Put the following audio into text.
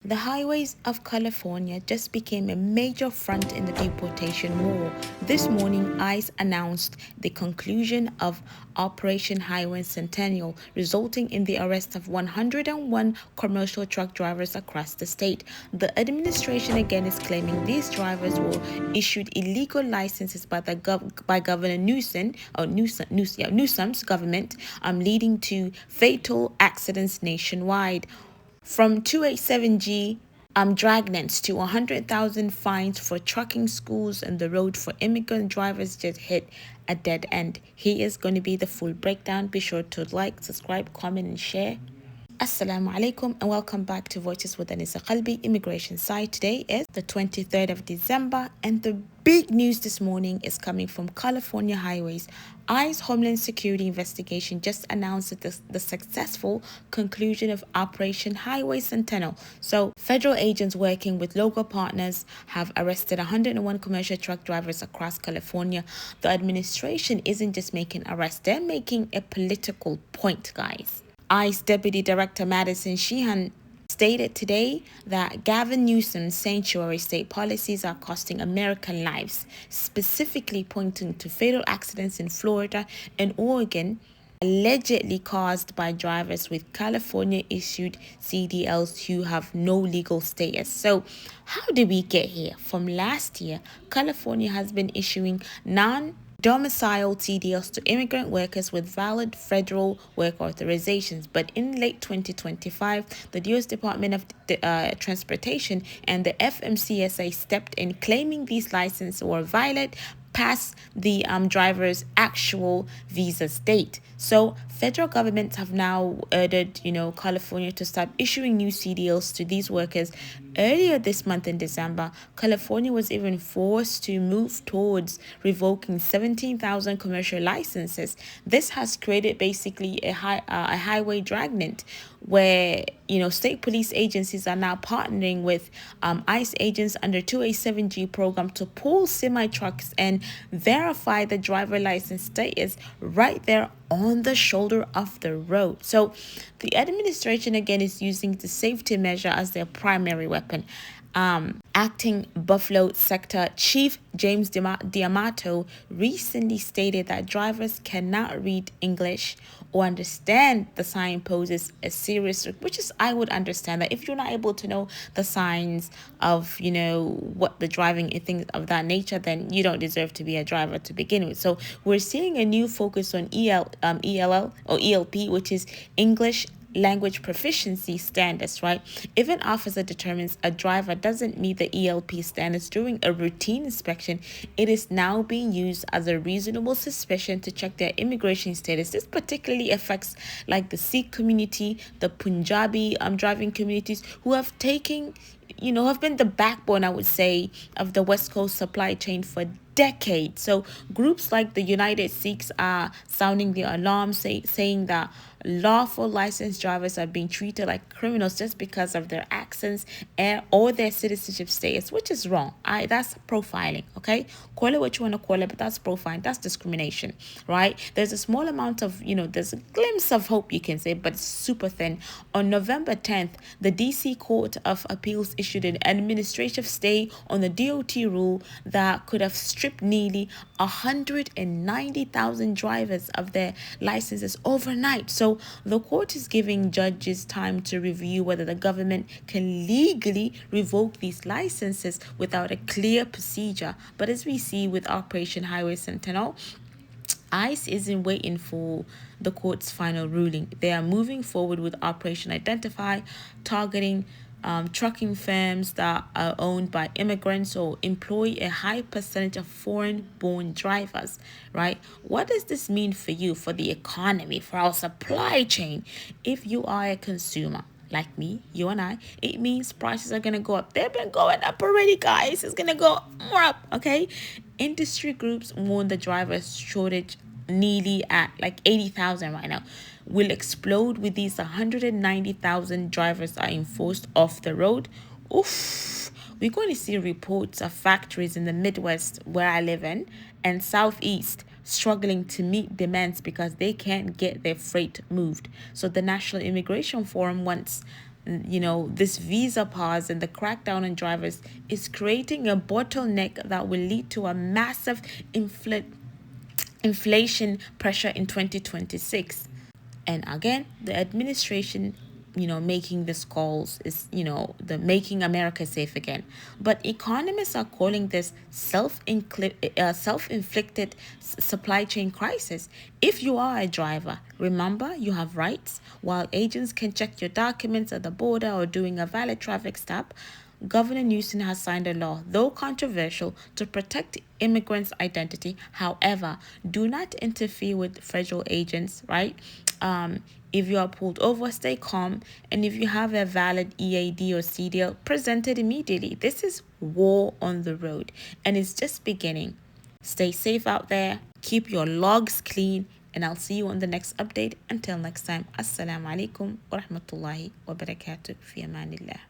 The highways of California just became a major front in the deportation war. This morning, ICE announced the conclusion of Operation Highway Sentinel, resulting in the arrest of 101 commercial truck drivers across the state. The administration again is claiming these drivers were issued illegal licenses by Governor Newsom's government, leading to fatal accidents nationwide. From 287G dragnets to 100,000 fines for trucking schools, and the road for immigrant drivers just hit a dead end. Here is going to be the full breakdown. Be sure to like, subscribe, comment, and share. Assalamu alaikum and welcome back to Voices with Anisa Qalbi Immigration Site. Today is the 23rd of December and the big news this morning is coming from California Highways. ICE Homeland Security investigation just announced the successful conclusion of Operation Highway Sentinel. So federal agents working with local partners have arrested 101 commercial truck drivers across California. The administration isn't just making arrests, they're making a political point, guys. ICE Deputy Director Madison Sheehan stated today that Gavin Newsom's sanctuary state policies are costing American lives, specifically pointing to fatal accidents in Florida and Oregon allegedly caused by drivers with California-issued CDLs who have no legal status. So how did we get here? From last year, California has been issuing domicile CDLs to immigrant workers with valid federal work authorizations. But in late 2025, the U.S. Department of Transportation and the FMCSA stepped in, claiming these licenses were valid past the driver's actual visa date. So federal governments have now ordered, California to start issuing new CDLs to these workers. Earlier this month in December, California was even forced to move towards revoking 17,000 commercial licenses. This has created basically a highway dragnet where state police agencies are now partnering with ICE agents under 287G program to pull semi-trucks and verify the driver license status right there on the shoulder of the road. So the administration again is using the safety measure as their primary weapon. Acting Buffalo Sector Chief James D'Amato recently stated that drivers cannot read English or understand the sign poses a serious risk, which is, I would understand that if you're not able to know the signs of, what the driving and things of that nature, then you don't deserve to be a driver to begin with. So we're seeing a new focus on ELL or ELP, which is English language proficiency standards, right? If an officer determines a driver doesn't meet the ELP standards during a routine inspection, it is now being used as a reasonable suspicion to check their immigration status. This particularly affects like the Sikh community, the Punjabi driving communities who have taken, have been the backbone, I would say, of the West Coast supply chain for decades. So groups like the United Sikhs are sounding the alarm, saying that lawful licensed drivers are being treated like criminals just because of their accents or their citizenship status, which is wrong. That's profiling, okay? Call it what you want to call it, but that's profiling. That's discrimination, right? There's a small amount of, there's a glimpse of hope, you can say, but it's super thin. On November 10th, the DC Court of Appeals issued an administrative stay on the DOT rule that could have stripped nearly 190,000 drivers of their licenses overnight. So the court is giving judges time to review whether the government can legally revoke these licenses without a clear procedure. But as we see with Operation Highway Sentinel, ICE isn't waiting for the court's final ruling. They are moving forward with Operation Identify, targeting trucking firms that are owned by immigrants or employ a high percentage of foreign-born drivers, right? What does this mean for you, for the economy, for our supply chain? If you are a consumer, like me, you and I, it means prices are going to go up. They've been going up already, guys. It's going to go more up, okay? Industry groups warn the driver shortage nearly at like 80,000 right now will explode with these 190,000 drivers are enforced off the road. Oof. We're going to see reports of factories in the Midwest, where I live in, and Southeast struggling to meet demands because they can't get their freight moved. So the National Immigration Forum wants this visa pause and the crackdown on drivers is creating a bottleneck that will lead to a massive inflation pressure in 2026. And again, the administration, making these calls is, the making America safe again. But economists are calling this self-inflicted supply chain crisis. If you are a driver, remember you have rights. While agents can check your documents at the border or doing a valid traffic stop, Governor Newsom has signed a law, though controversial, to protect immigrants' identity. However, do not interfere with federal agents, right? If you are pulled over, stay calm. And if you have a valid EAD or CDL, present it immediately. This is war on the road, and it's just beginning. Stay safe out there. Keep your logs clean. And I'll see you on the next update. Until next time, Assalamu alaikum wa rahmatullahi wa barakatuh. Fi amanillah.